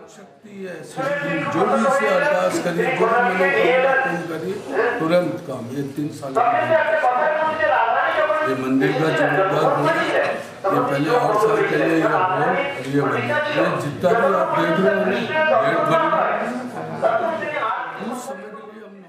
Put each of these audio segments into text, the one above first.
शक्ति है, जो भी इसे अरदास करी, जो भी मनोकामना पूर्ण करी, तुरंत काम। ये 3 साल ये मंदिर का जोरदार बना, ये पहले 8 साल पहले ये बना, ये बना। ये जितना भी आप देख रहे हो गेट बन उस समय के लिए हमने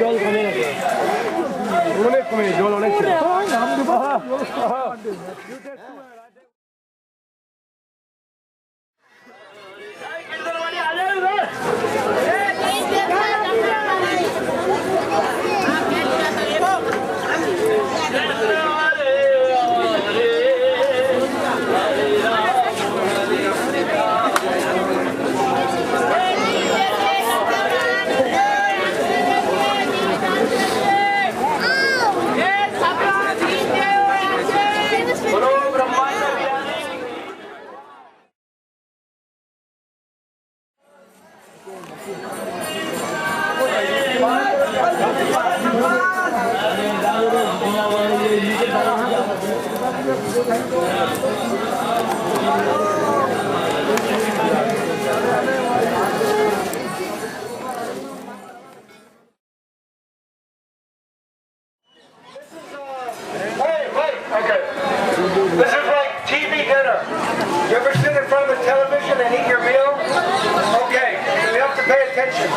জল কমে গেছে, অনেক কমে, জল অনেক ছিল। This is like TV dinner. You ever sit in front of the television and eat your meal? Okay, you have to pay attention.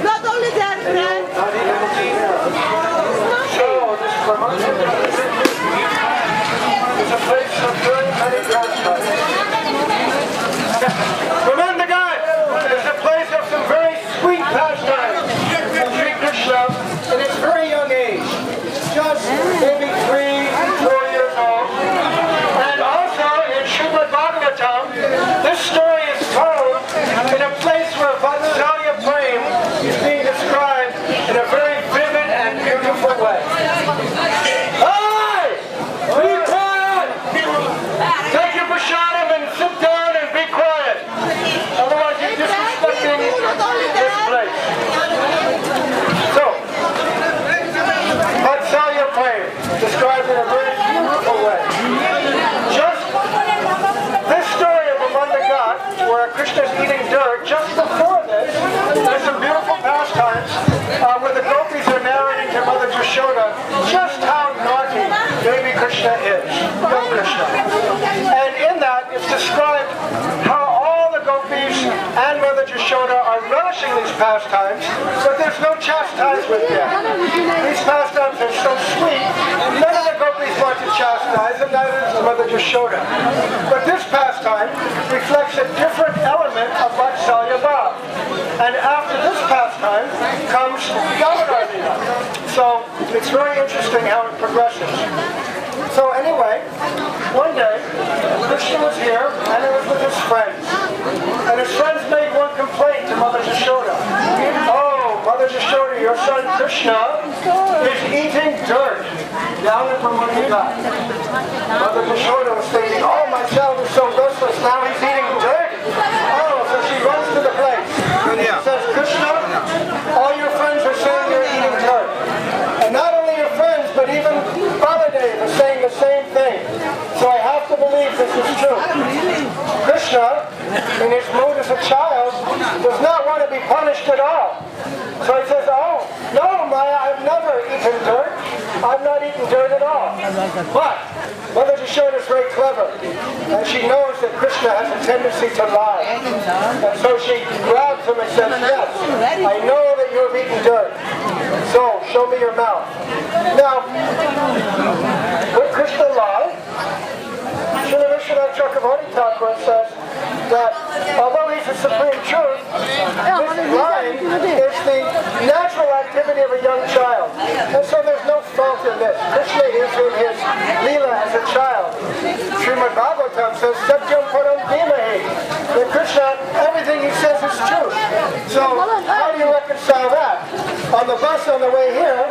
Not only that, friend. It's a place of very many pastimes. Vraja-Mandala is a place of some very sweet pastimes of Sri Krishna in his very young age, just maybe 3-4 years old. And also in Srimad Bhagavatam, this story is told in a place where Vraja-Mandala-parikrama is being described in a very vivid and beautiful way. Hey! Be quiet! Take your prasadam and sit down and be quiet. Otherwise you're disrespecting this place. So, Vraja-Mandala-parikrama described in a very beautiful way. Just this story of Vraja-Mandala, where Krishna is eating dirt, just before this, there's some beautiful pastimes where the gopis are narrating to Mother Yashoda just how naughty baby Krishna is, young Krishna. And in that, it's described how all the gopis and Mother Yashoda are relishing these pastimes, but there's no chastisement yet. These pastimes are so sweet, none of the gopis want to chastise, and neither does Mother Yashoda. But this pastime reflects a different element of Vatsalya. And after this pastime comes Damodar Leela. So it's very interesting how it progresses. So anyway, one day, Krishna was here and he was with his friends. And his friends made one complaint to Mother Yashoda. Oh, Mother Yashoda, your son Krishna is eating dirt down at Vraja-Mandala. Mother Yashoda was thinking, oh, my child is so restless, now he's eating dirt? Oh, so she runs to the place. And she says, Krishna, all your friends are saying you're eating dirt. And not only your friends, but even Baladev is saying the same thing. So I have to believe that this is true. Krishna, in his mood as a child, does not want to be punished at all. So he says, oh, no, Maya, I've never eaten dirt. I've not eaten dirt at all. But Mother Yashoda is very clever, and she knows that Krishna has a tendency to lie. And so she grabs him and says, yes, I know that you have eaten dirt. So, show me your mouth. Now, would Krishna lie? Srila Vishwanath Chakravarti Thakur says that although he's the supreme truth, this lying is the natural activity of a young child. And so there's no fault in this. Krishna is in his Leela as a child. Srimad Bhagavatam says, Satyam Param Dhimahi. That Krishna, everything he says is true. So how do you reconcile that? On the bus on the way here,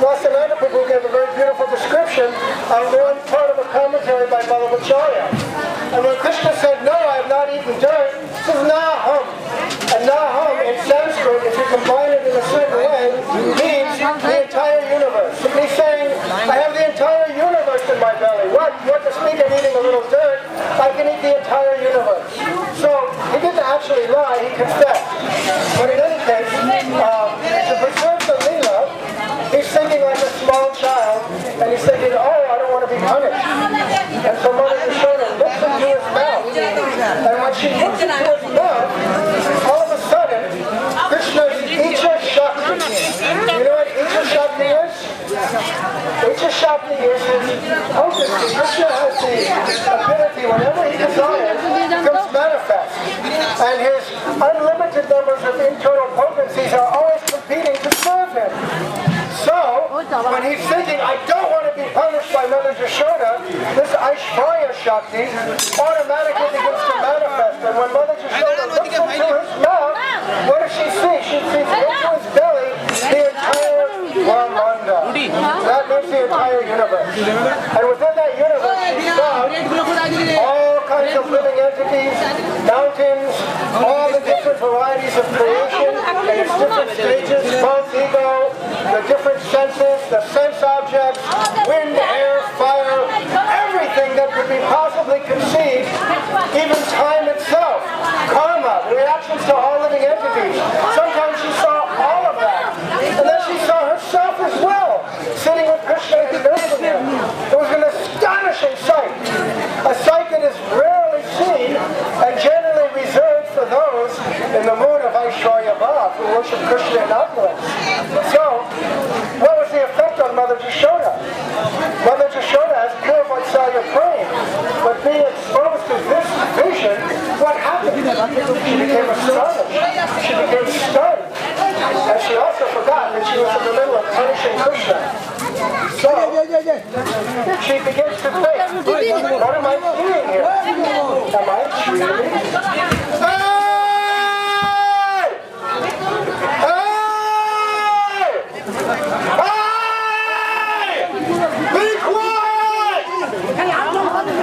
Vasananda Prabhu gave a very beautiful description of one part of a commentary by Ballabhacharya. And when Krishna said, no, I have not eaten dirt, this is Naham. And Naham in Sanskrit, if you combine it in a certain way, means the entire universe. He's saying, I have the entire universe in my belly. What to speak of eating a little dirt, I can eat the entire universe. So he didn't actually lie, he confessed. But in any case, to preserve the Leela, he's thinking like a small child, and he's thinking, oh, I don't want to be punished. And so Mother Yashoda looks into his mouth. And when she looks into his mouth, all of a sudden, Krishna's Icha Shakti. You know what Icha Shakti is? Icha Shakti is his potency. Krishna has the ability, whenever he desires, becomes manifest. And his unlimited numbers of internal potencies are always competing to serve him. So, when he's thinking, I don't want to be punished by Mother Yashoda, this Aishvarya Shakti automatically begins to manifest. And when Mother Yashoda looks into his mouth, what does she see? She sees into his belly the entire Brahmanda. That means the entire universe. And within that universe, she found all kinds of living entities, mountains, all the different varieties of creation in its different stages, both ego, the different senses, the sense objects, wind, air, fire, everything that could be possibly conceived, even time itself, karma, the reactions to all living entities. Sometimes she saw all of that. And then she saw herself as well, sitting with Krishna and bathing him. It was an astonishing sight. A sight that is rarely seen and generally reserved for those in the mood of Aishwarya Bhav who worship Krishna in opulence. So, what was the effect on Mother Yashoda? Mother Yashoda has pure Vatsalya praying, but being exposed to this vision, what happened? She became astonished. She became stunned. And she also forgot that she was in the middle of punishing Krishna. So, she begins to think, what am I doing here? Am I dreaming? Hey! Be quiet!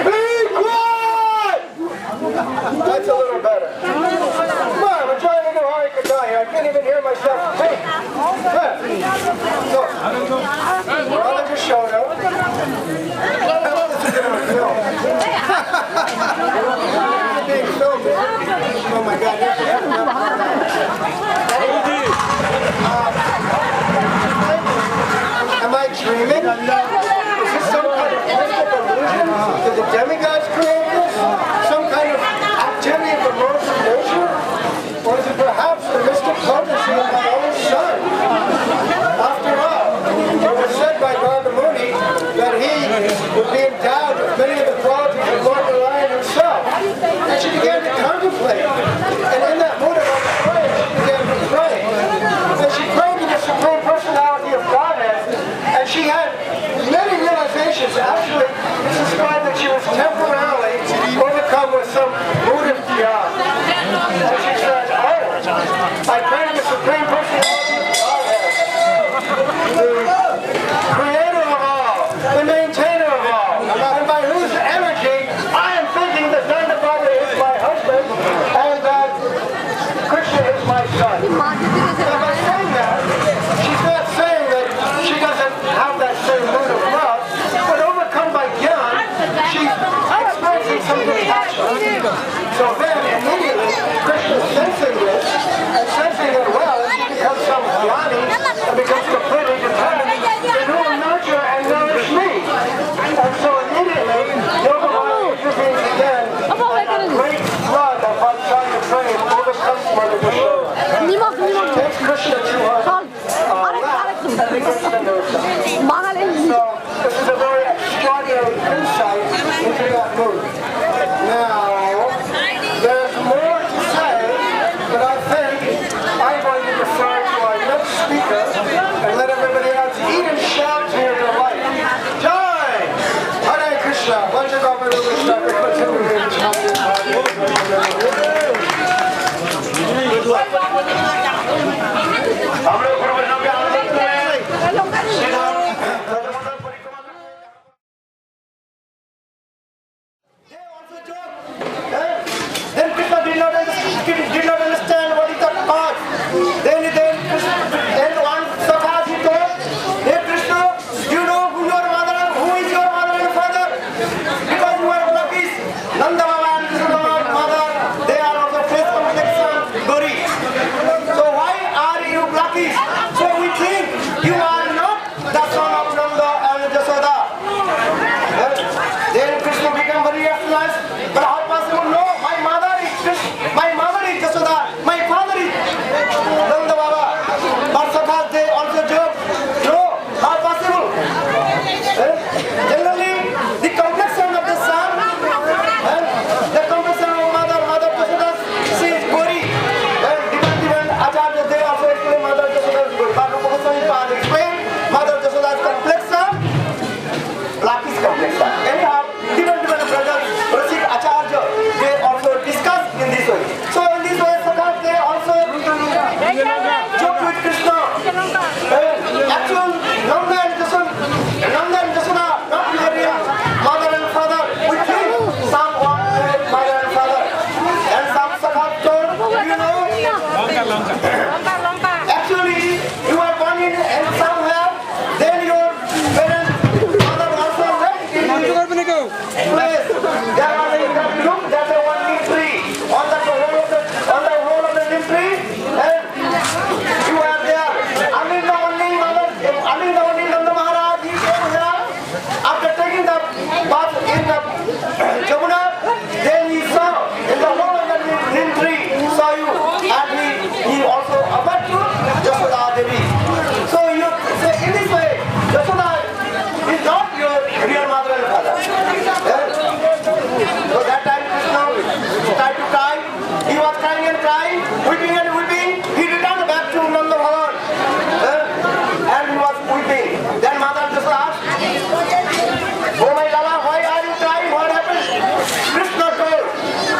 Be quiet! That's a little better. Come on, I'm trying to do Harikata here. I can't even hear myself think. So, Mother Yashoda. This is in a film. Being So then immediately Krishna sensing this and sensing that well, he becomes some jnani and becomes completely determined that who will nurture and nourish me. And so immediately Gokula intervenes again and a great flood of Vatsaya train overcomes Mother Yashoda. Takes Krishna to her lap and begins to nurse him. So this is a very extraordinary insight into that movie. Now, there's more to say, but I think I'm going to defer to our next speaker and let everybody else eat and shout to your delight. Jai! Hare Krishna. Bunch of Krishna. Then Krishna did not understand what is the cause. Then one Sakha he told, hey Krishna, you know who is your mother and father? Because you are Blakis, Nanda Baba and Krishna Baba's mother, they are of the face complexion, Gori. So why are you Blakis? So we think you are not the son of Nanda and Jasoda. Then Krishna became very restless. But how possible? No, my mother is Jasoda, my father is Nanda Baba. But Sakhas, they also joke. No, how possible? Generally, the complexion of the son and the complexion of mother Jasoda, she is Gori. Even Acharya, they also explain mother Jasoda is Gori. But Rupa Goswami explain mother Jasoda's complexion, Blakis complexion. Anyhow, different brothers, Rasik Acharya, they also discuss in this way. So in this way, Sakhas, they also joke with Krishna. Actual Nanda and Jasoda, not really mother and father. We think someone is mother and father. And some Sakhas told, you know, actually you are born in somewhere, then your parents, mother also left in place. There was a look, there's a one neem tree on the whole of the neem tree, and you are there. Only the only Nanda Maharaj, he came here after taking the bath in the Jamuna. Then he saw in the whole of the neem tree, saw you, and he also offered to Jasoda Devi. So in this way, Jasoda is not your real mother and father. So that time Krishna tried to cry. He was crying and crying, weeping and weeping. He returned back to Nanda Bhavan. And he was weeping. Then Mother just asked, oh my Lala, why are you crying? What happened? Krishna told,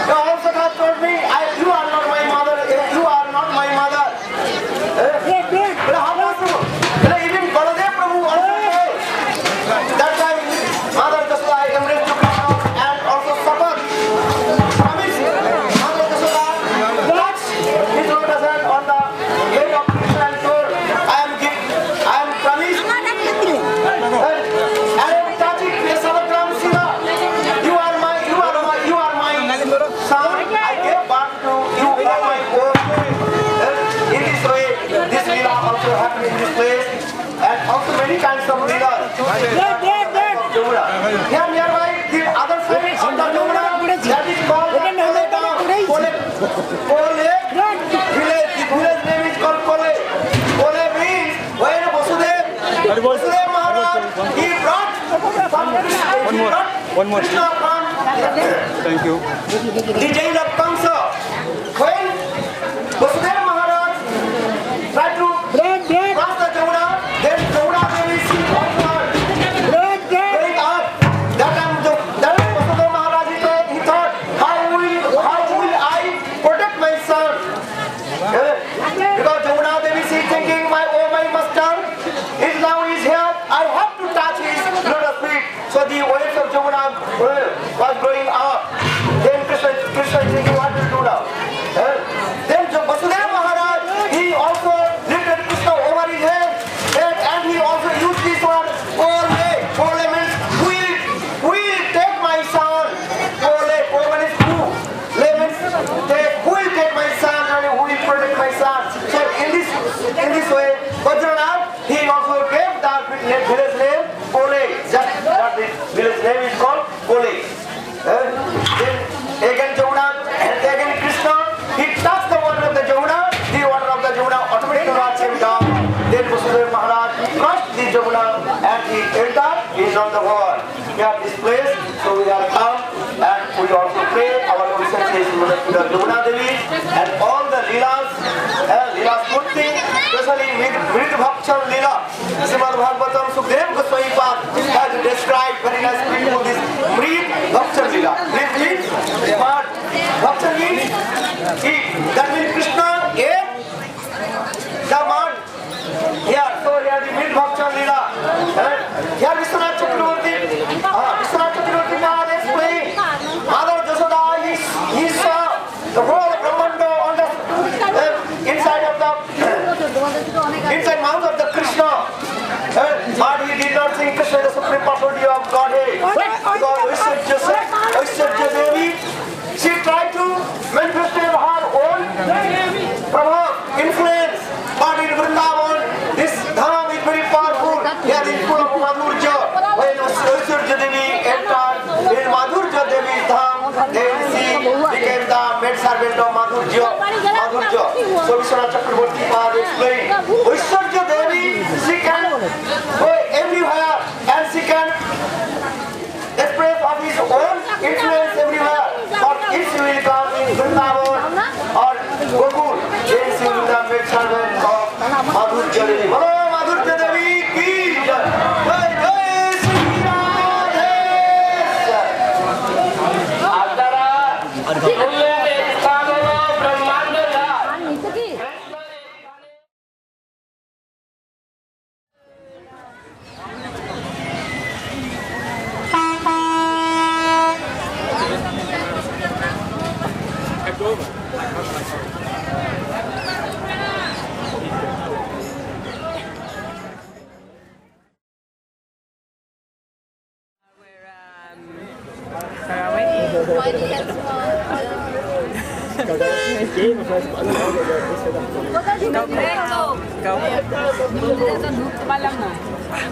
the whole Sakha told me, you are not my mother. You are not my mother. But how possible? Even Baladev Prabhu also told. That time Mother just like embraced to come out and also suffered. Promise Mother Jasoda touched his lotus hand on the head of Krishna and told, I am promised. I am touching the Salagram Siva. You are my son. I gave birth to you for my own. In this way, this lila also happened in this place, and also many kinds of lilas. Here nearby, the other side on the Jamuna, that is called Kole village. The village name is called Kole. Kole means when Vasudev Maharaj, he brought One more. Krishna from Thank you. the jail of Kamsa. When Vasudev Maharaj tried to cross the Jamuna, then Jamuna Devi she also going up. That time Vasudev Maharaj he thought, how will I protect my son? Because Jamuna Devi she thinking, my master is now here. I have to touch his lotus feet. So the waves of Jamuna was going up. Then Krishna is thinking, what will do now? Then Vasudev Maharaj, he also lifted Krishna over his head, and he also used this word, Pole means, will take my son. Pole means who? Le means Gokula, and he entered, he is on the wall. We have this place, so we have come and we also pray our obeisances to the Gokula Devi and all the Leelas, Leelas Murti, especially Mrid Bhakchan Leela, Srimad Bhagavatam Sukhdev Goswami Pad has described very nice beautiful this Mrid Bhakchan Leela. Mrid means smart, Bhakchan means eat. That means Krishna ate the man. Here, so here the Mrid Bhakchan Leela. Here Vishwanath Chakravarti, Vishwanath Chakravarti Maharaj explained, Mother Jasoda, he saw the whole Brahmanda on the inside mouth of the Krishna. But he did not think Krishna is the supreme property of Godhead. Because Vaishya Devi, she tried to manifest her own influence. But in Vrindavan, this dham is very powerful. Here is full of Madhurja. When Vaishya Devi entered in Madhurja Devi's dham, then she became the maid servant of Madhurja. So Vishwanath Chakravarti Maharaj explained, Vaishya Devi, she can go everywhere and she can express of his own influence everywhere. But if she will come in Vrindavan or Gokula, then she will be the maid servant of Madhurja Devi. Hello, Madhurja Devi ki jai. Jai Jai Shri Radhe. Adara.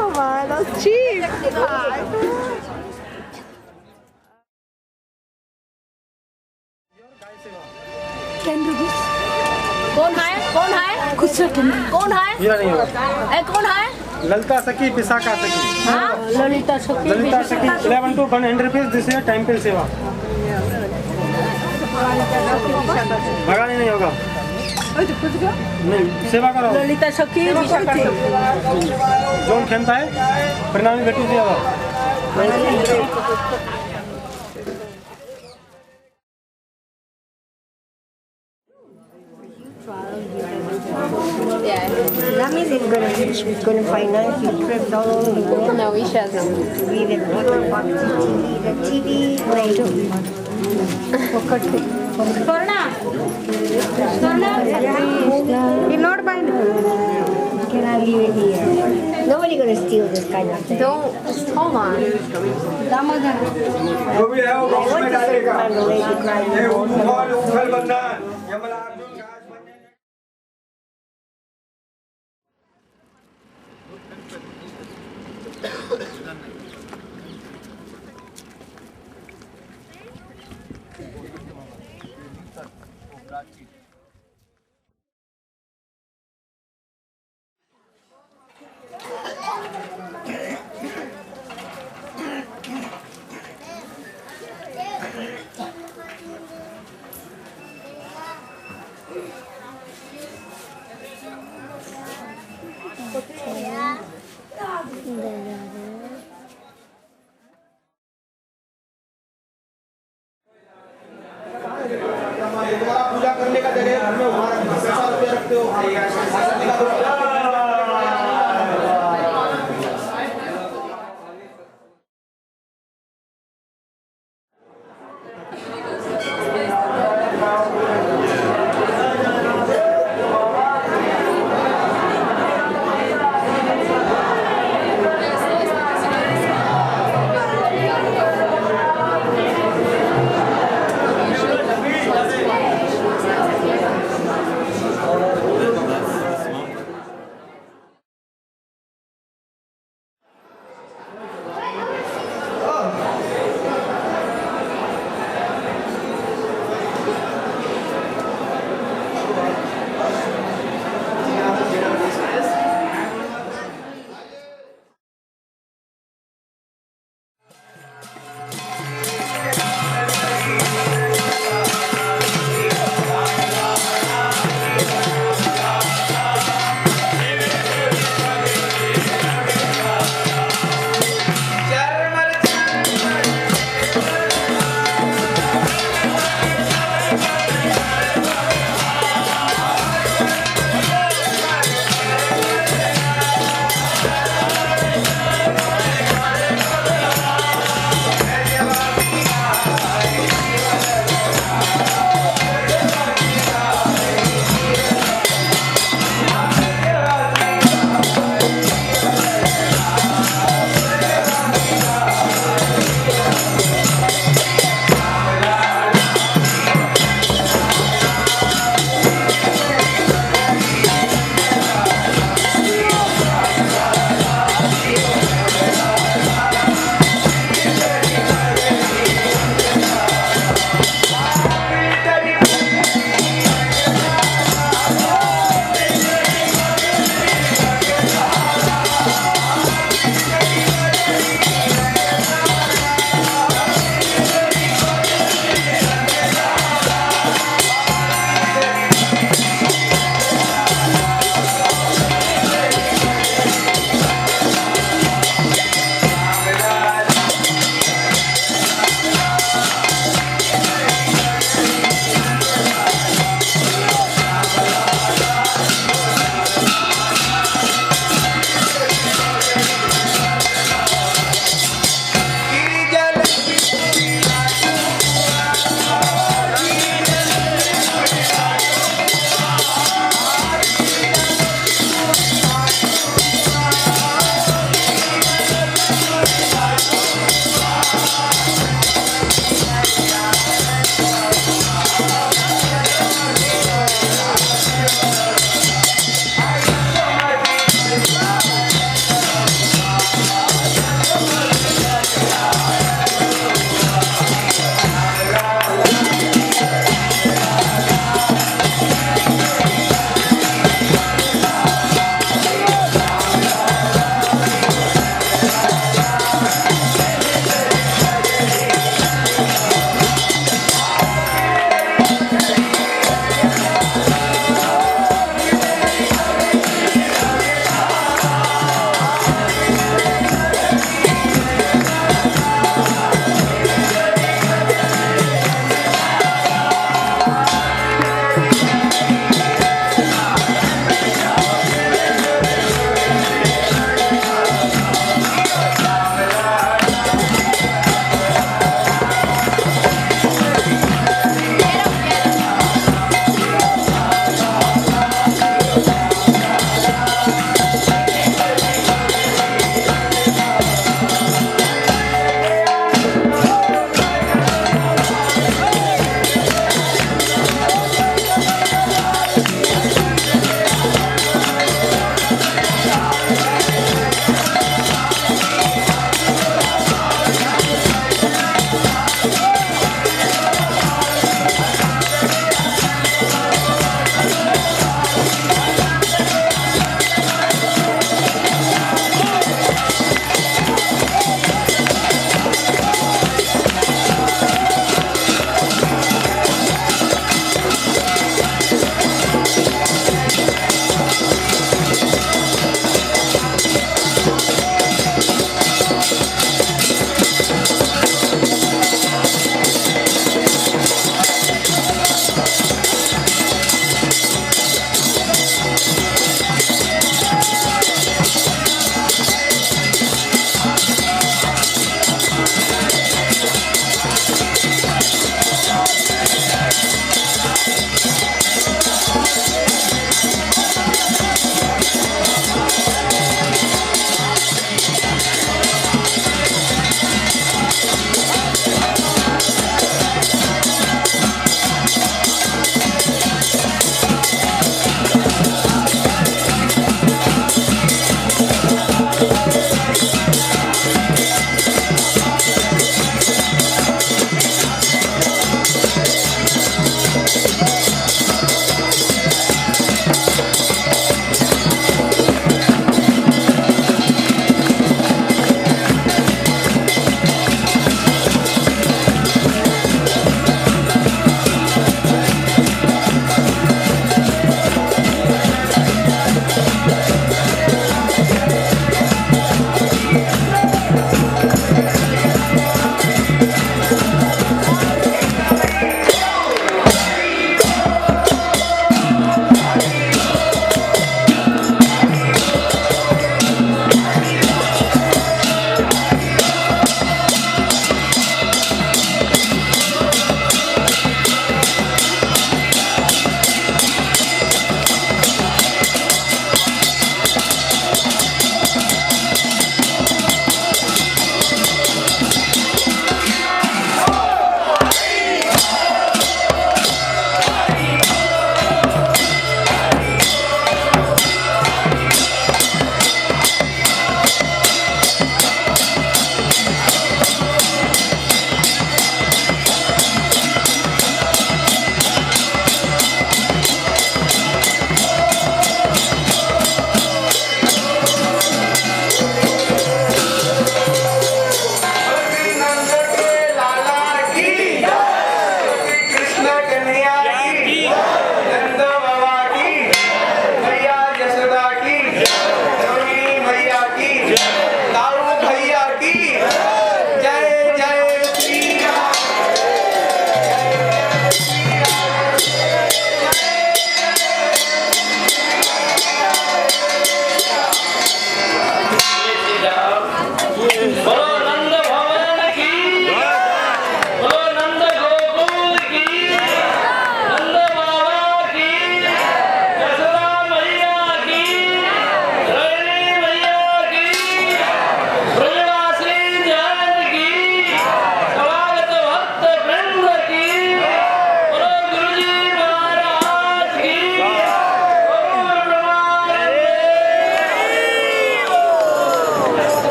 Oh, that's cheap. 10 rupees. कौन है? कौन है? कुछ कौन है? ये नहीं होगा। कौन है? ललिता सखी पिसाका सखी। हाँ, ललिता सखी। 11 to 100 rupees. This is a time pill सेवा। भगाने नहीं होगा। नहीं सेवा करो। ललिता सखी जोन खेलता है परिणामी बेटी दिया हुआ। That means he's gonna finance your trips all over the world. No, he doesn't. To be the paper box the TV like you're not buying can I leave it here? Nobody gonna steal this kind of thing. Don't. Hold on. पूजा करने का जगह घर में वहाँ रखते हो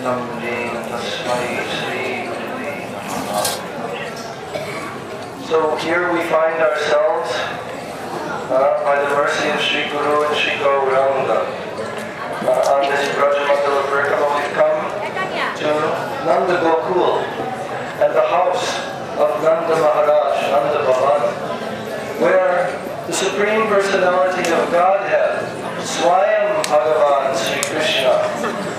So here we find ourselves by the mercy of Sri Guru and Sri Gauranga. On this Vraja-Mandala-parikrama we've come to Nanda Gokula and the house of Nanda Maharaj, Nanda Bhavan, where the Supreme Personality of Godhead, Swayam Bhagavan Sri Krishna,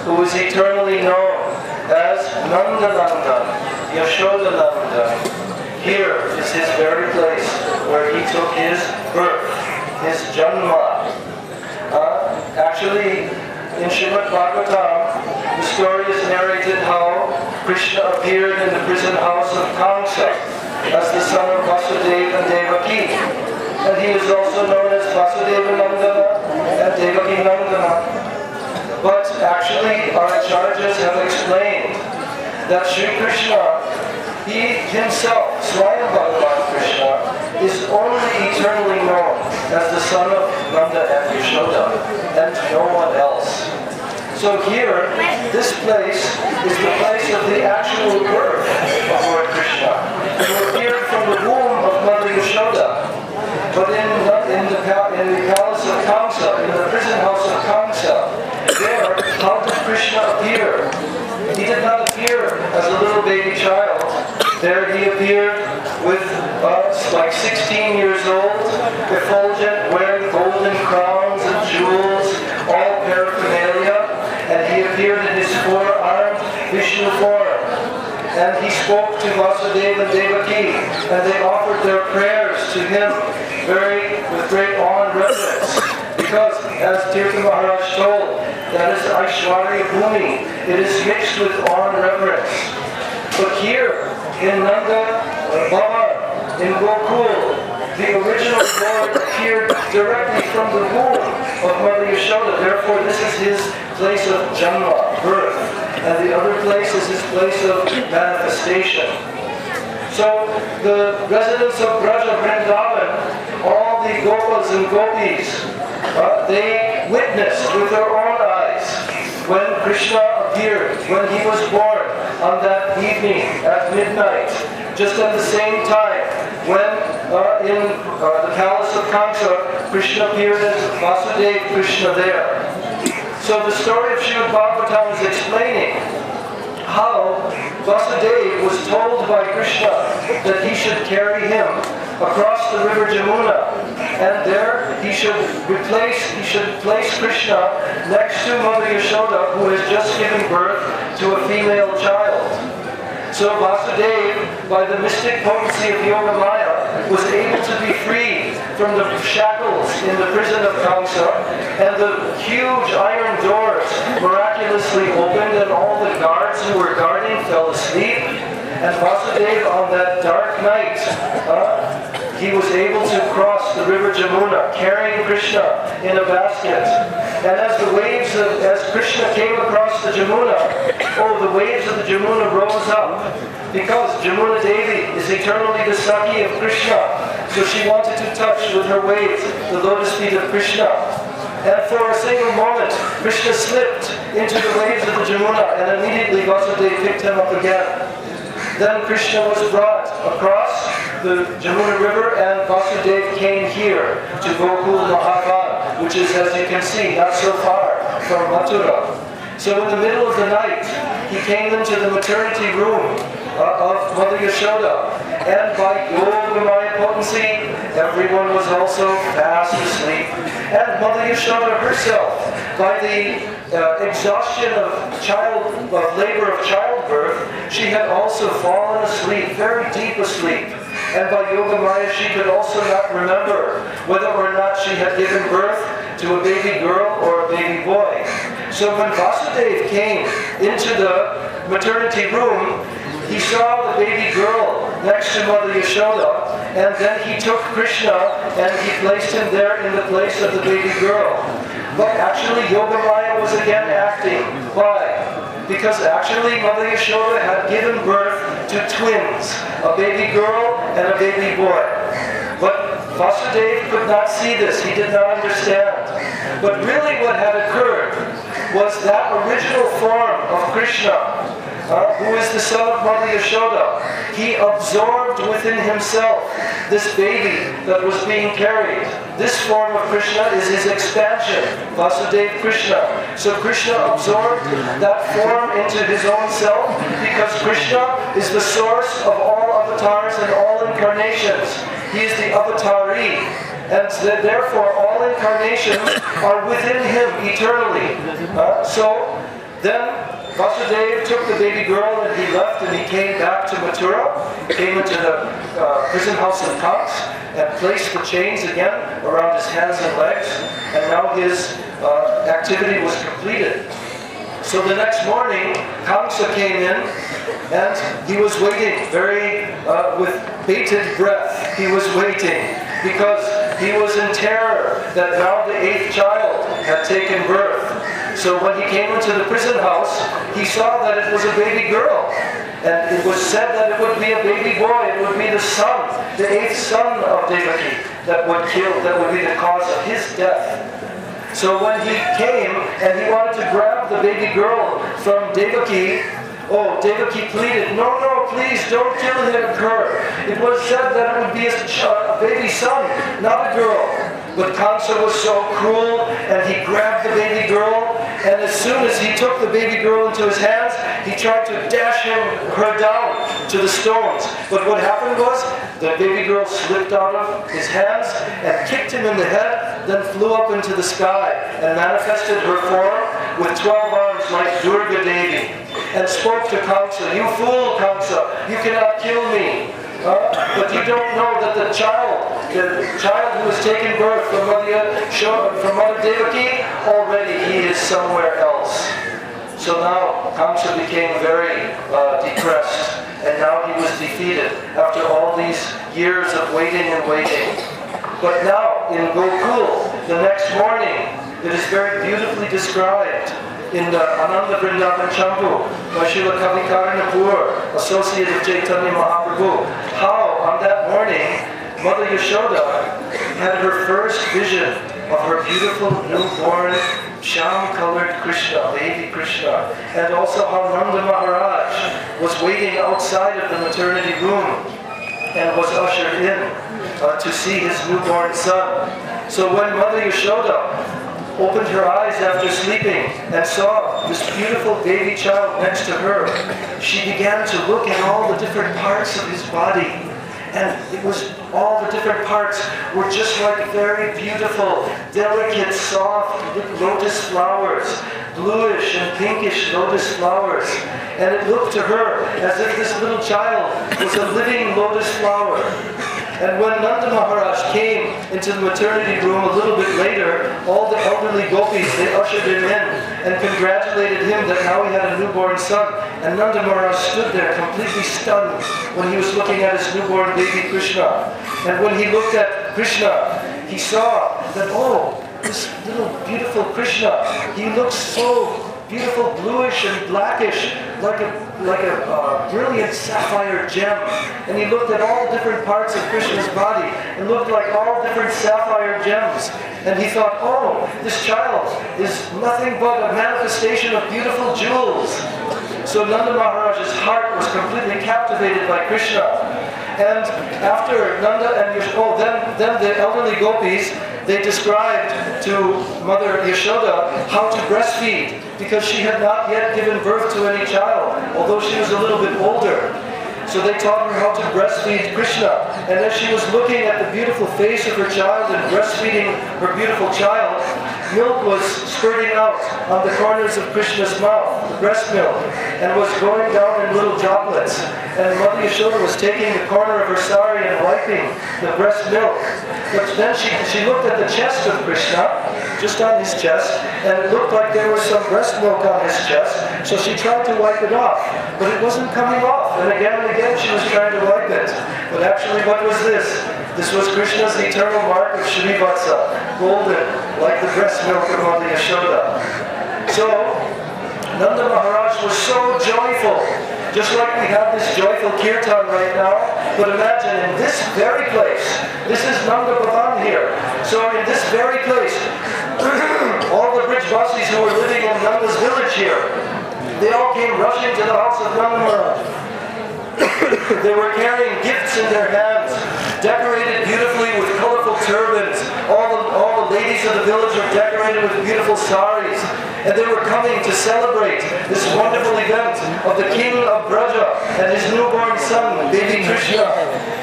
who is eternally known as Nanda Nanda, Yashoda Nanda, here is his very place where he took his birth, his janma. Actually, in Srimad Bhagavatam, the story is narrated how Krishna appeared in the prison house of Kamsa as the son of Vasudeva and Devaki. And he is also known as Vasudeva Nandana and Devaki Nandana. But actually, our acharyas have explained that Sri Krishna, he himself, Swayam Bhagavan Krishna, is only eternally known as the son of Nanda and Yashoda, and no one else. So here, this place is the place of the actual birth of Lord Krishna, who appeared from the womb of Mother Yashoda. But in the palace of Kamsa, in the prison house of Kamsa, there, how did Krishna appear? He did not appear as a little baby child. There he appeared with like 16 years old, effulgent, wearing golden crowns and jewels, all paraphernalia, and he appeared in his four-armed Vishnu form. And he spoke to Vasudeva and Devaki, and they offered their prayers to him with great awe and reverence. Because, as Tirtha Maharaj told, that is Aishwarya Bhumi. It is mixed with awe and reverence. But here, in Nanda Bhavan, in Gokula, the original Lord appeared directly from the womb of Mother Yashoda. Therefore, this is his place of janma, birth. And the other place is his place of manifestation. So, the residents of Vraja-Vrindavan, all the Gopas and Gopis, they witnessed with their own eyes when Krishna appeared, when he was born on that evening at midnight, just at the same time when in the palace of Kamsa, Krishna appeared as Vasudeva Krishna there. So the story of Srimad Bhagavatam is explaining how Vasudeva was told by Krishna that he should carry him across the river Jamuna, and there he should place Krishna next to Mother Yashoda, who has just given birth to a female child. So Vasudeva, by the mystic potency of Yoga Maya, was able to be freed from the shackles in the prison of Kamsa, and the huge iron doors miraculously opened, and all the guards who were guarding fell asleep. And Vasudeva, on that dark night, he was able to cross the river Jamuna, carrying Krishna in a basket. And as Krishna came across the Jamuna, the waves of the Jamuna rose up, because Jamuna Devi is eternally the Saki of Krishna. So she wanted to touch with her waves the lotus feet of Krishna. And for a single moment, Krishna slipped into the waves of the Jamuna, and immediately Vasudeva picked him up again. Then Krishna was brought across the Jamuna river, and Vasudeva came here to Gokula Mahavan, which is, as you can see, not so far from Mathura. So in the middle of the night, he came into the maternity room of Mother Yashoda, and by Yoga Maya potency, everyone was also fast asleep. And Mother Yashoda herself, by the exhaustion of labor of childbirth, she had also fallen asleep, very deep asleep. And by Yoga Maya, she could also not remember whether or not she had given birth to a baby girl or a baby boy. So when Vasudeva came into the maternity room, he saw the baby girl next to Mother Yashoda, and then he took Krishna and he placed him there in the place of the baby girl. But actually Yoga Maya was again acting. Why? Because actually Mother Yashoda had given birth to twins, a baby girl and a baby boy. But Vasudeva could not see this, he did not understand. But really what had occurred was that original form of Krishna, who is the son of Mother Yashoda. He absorbed within himself this baby that was being carried. This form of Krishna is his expansion, Vasudeva Krishna. So Krishna absorbed that form into his own self because Krishna is the source of all avatars and all incarnations. He is the avatari. And therefore all incarnations are within him eternally. So then Vasudeva took the baby girl and he left and he came back to Mathura, came into the prison house of Kansa and placed the chains again around his hands and legs, and now his activity was completed. So the next morning, Kansa came in and he was waiting with bated breath. He was waiting because he was in terror that now the 8th child had taken birth. So when he came into the prison house, he saw that it was a baby girl. And it was said that it would be a baby boy, it would be the son, the 8th son of Devaki, that would be the cause of his death. So when he came and he wanted to grab the baby girl from Devaki, Devaki pleaded, no, please don't kill her. It was said that it would be a baby son, not a girl. But Kansa was so cruel, and he grabbed the baby girl, and as soon as he took the baby girl into his hands, he tried to dash her down to the stones. But what happened was, the baby girl slipped out of his hands and kicked him in the head, then flew up into the sky and manifested her form with 12 arms like Durga Devi, and spoke to Kansa, "You fool, Kansa, you cannot kill me. But you don't know that the child who was taken birth from Mother Devaki, already he is somewhere else." So now Kamsa became very depressed, and now he was defeated after all these years of waiting and waiting. But now in Gokula, the next morning, it is very beautifully described in the Ananda Vrindavan Champu by Srila Kavikarnapur, associate of Chaitanya Mahaprabhu, how on that morning Mother Yashoda had her first vision of her beautiful newborn sham-colored Krishna, baby Krishna, and also how Nanda Maharaj was waiting outside of the maternity room and was ushered in to see his newborn son. So when Mother Yashoda opened her eyes after sleeping and saw this beautiful baby child next to her, she began to look at all the different parts of his body. And it was all the different parts were just like very beautiful, delicate, soft lotus flowers, bluish and pinkish lotus flowers. And it looked to her as if this little child was a living lotus flower. And when Nanda Maharaj came into the maternity room a little bit later, all the elderly gopis, they ushered him in and congratulated him that now he had a newborn son. And Nanda Maharaj stood there completely stunned when he was looking at his newborn baby Krishna. And when he looked at Krishna, he saw that, this little beautiful Krishna, he looks so beautiful, bluish and blackish, like a brilliant sapphire gem. And he looked at all different parts of Krishna's body and looked like all different sapphire gems. And he thought, this child is nothing but a manifestation of beautiful jewels. So Nanda Maharaj's heart was completely captivated by Krishna. And after Nanda and then the elderly gopis, they described to Mother Yashoda how to breastfeed, because she had not yet given birth to any child, although she was a little bit older. So they taught her how to breastfeed Krishna. And as she was looking at the beautiful face of her child and breastfeeding her beautiful child, milk was spurting out on the corners of Krishna's mouth, the breast milk, and was going down in little droplets. And Mother Yashoda was taking the corner of her sari and wiping the breast milk. But then she looked at the chest of Krishna, just on his chest, and it looked like there was some breast milk on his chest, so she tried to wipe it off, but it wasn't coming off. And again she was trying to wipe it. But actually, what was this? This was Krishna's eternal mark of Shrivatsa, golden, like the breast milk of Mother Yashoda. So, Nanda Maharaj was so joyful, just like we have this joyful kirtan right now. But imagine in this very place, this is Nanda Bhavan here. So in this very place, all the Brij Brajbasis who were living in Nanda's village here. They all came rushing to the house of Nanda Maharaj. They were carrying gifts in their hands, decorated beautifully with colorful turbans. All the ladies of the village were decorated with beautiful saris. And they were coming to celebrate this wonderful event of the king of Braja and his newborn son, baby Krishna.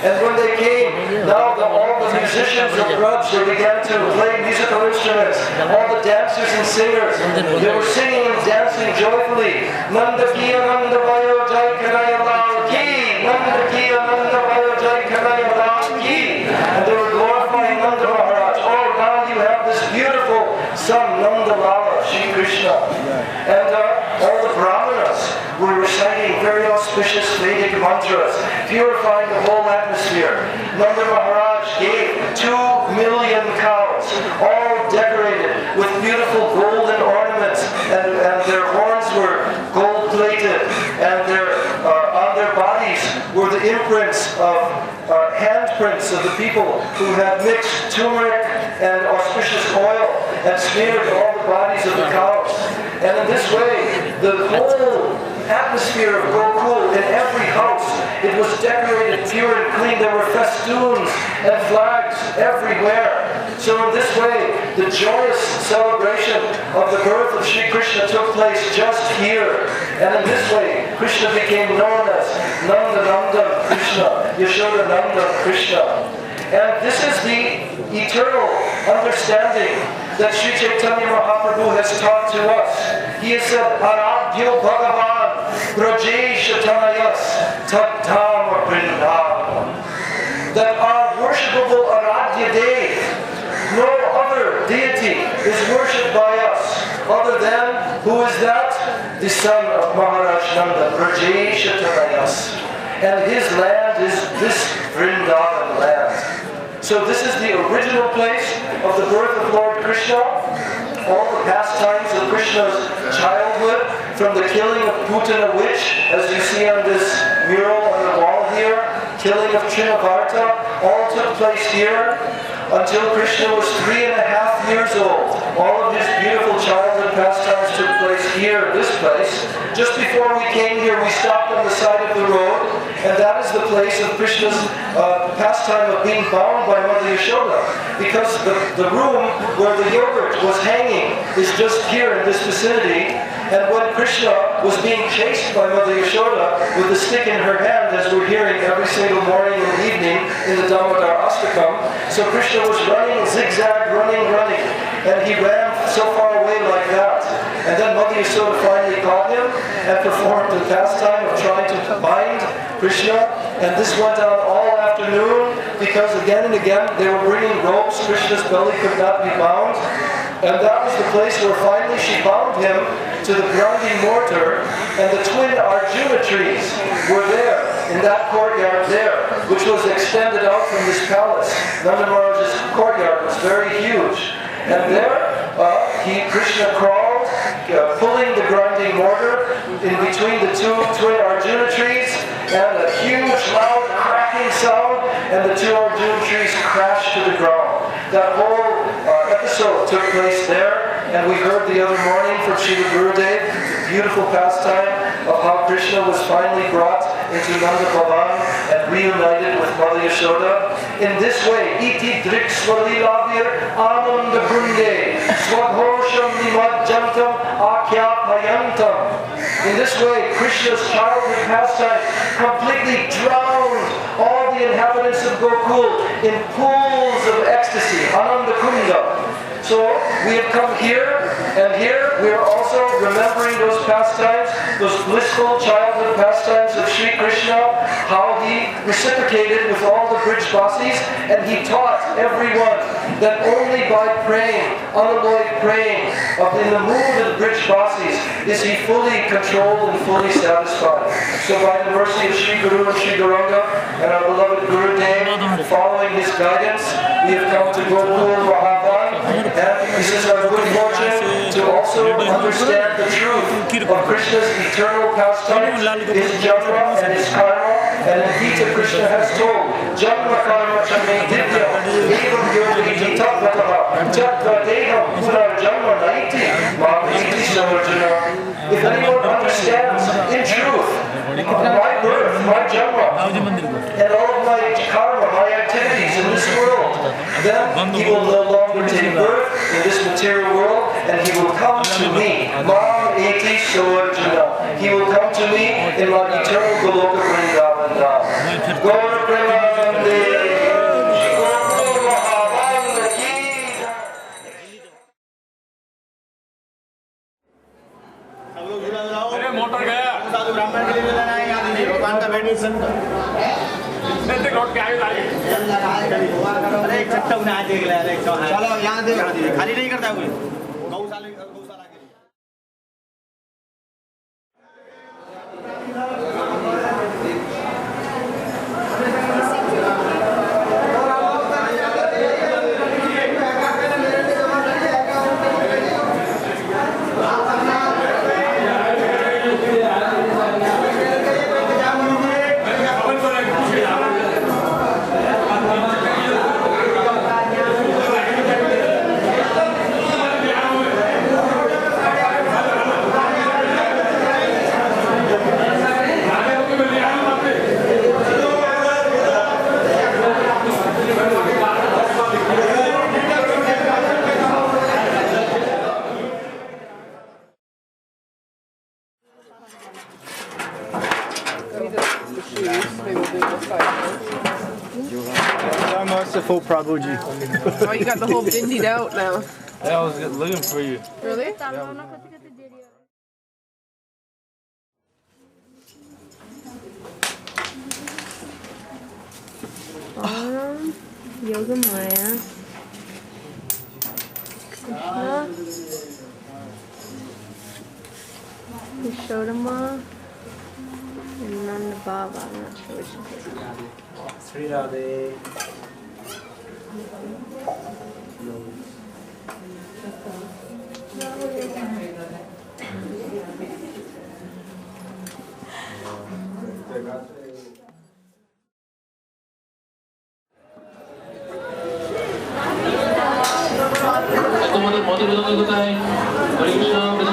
And when they came, now all the musicians of Braj, they began to play musical instruments. All the dancers and singers, they were singing and dancing joyfully. Nanda kiya Nanda Vayo Jai Kanaya Lal Ki, Nanda kiya Nanda Vayo Jai Kanaya Lal Ki. And they were glorifying Nanda Maharaj. Oh, now you have this beautiful son, Nanda Lala, Shri Krishna. And all the brahmanas were reciting very auspicious Vedic mantras, purifying the whole atmosphere. Nanda Maharaj gave 2 million cows, all decorated with beautiful golden ornaments, and their horns were gold-plated, and on their bodies were the imprints of handprints of the people who had mixed turmeric and auspicious oil and smeared all the bodies of the cows. And in this way, the whole atmosphere of Gokula, in every house, it was decorated pure and clean. There were festoons and flags everywhere. So in this way, the joyous celebration of the birth of Sri Krishna took place just here. And in this way, Krishna became known as Nanda Nanda Krishna, Yashoda Nanda Krishna. And this is the eternal understanding that Sri Chaitanya Mahaprabhu has taught to us. He has said, Aradhyo Bhagavan Brajesh Tanayas Tat Dhama Vrindavan. That our worshipable Aradhya Dev, no other deity is worshipped by us other than, who is that? The son of Maharaj Nanda, Brajesh Tanayas. And his land is this Vrindavan land. So this is the original place of the birth of Lord Krishna. All the pastimes of Krishna's childhood, from the killing of Putana witch, as you see on this mural on the wall here, killing of Trinavarta, all took place here until Krishna was 3.5 years old. All of his beautiful childhood pastimes took place here, this place. Just before we came here, we stopped on the side of the road, and that is the place of Krishna's pastime of being bound by Mother Yashoda. Because the room where the yogurt was hanging is just here in this vicinity. And when Krishna was being chased by Mother Yashoda with a stick in her hand, as we're hearing every single morning and evening in the Damodar Astakam, so Krishna was running, zigzag, running, and he ran so far away like that. And then Mother Yashoda finally caught him and performed the pastime of trying to bind Krishna. And this went on all afternoon because again and again they were bringing ropes. Krishna's belly could not be bound. And that was the place where finally she bound him to the grinding mortar, and the twin Arjuna trees were there, in that courtyard there, which was extended out from this palace. Nanda Maharaj's courtyard was very huge. And there, Krishna crawled, pulling the grinding mortar in between the two twin Arjuna trees, and a huge, loud, cracking sound, and the two Arjuna trees crashed to the ground. That whole episode took place there, and we heard the other morning from Srila Gurudev, beautiful pastime of how Krishna was finally brought into Nanda Bhavan and reunited with Mother Yashoda. In this way, iti drik swalilavir ananda kunde swadhosham nimajjantam akhyapayantam. In this way, Krishna's childhood pastime completely drowned all the inhabitants of Gokula in pools of ecstasy, Ananda Kunda. So we have come here, and here we are also remembering those pastimes, those blissful childhood pastimes of Sri Krishna, how he reciprocated with all the Brijbasis, and he taught everyone that only by praying, unalloyed praying, in the mood of the Brijbasis, is he fully controlled and fully satisfied. So by the mercy of Sri Guru and Sri Gauranga and our beloved Gurudev, following his guidance, we have come to Gokula Mahavan, and this is our good fortune to also understand the truth of Krishna's eternal pastimes, his Janma and his Karma. And in Gita, Krishna has told, Janma Karma Chame Divya, Evam Yogi Gita Vataha, If anyone understands in truth my birth, my Janma, and all of my karma, my activities in this world, then he will no longer take birth in this material world, and he will come to me. Mam eti Arjuna. He will come to me in my eternal Goloka Vrindavan Dham. Gaur Premanande. अरे motor गया साधु ब्राह्मण के लिए लेना है यहाँ दीजिए भगवान का मेडिसिन देख रोड के आगे अरे एक छट्टा उन्हें आज देख ले अरे चलो यहाँ देख खाली नहीं करता कोई गौशाला के लिए Merciful Prabhuji. Oh, you got the whole bindied out now. Yeah, I was looking for you. Really? Yoga Maya. Krishna. Yashodama. And Nanda Baba. I'm not sure which one. Sri Radhe. তোমাদের মতে বিলম্ব কোথায়? হরে কৃষ্ণ।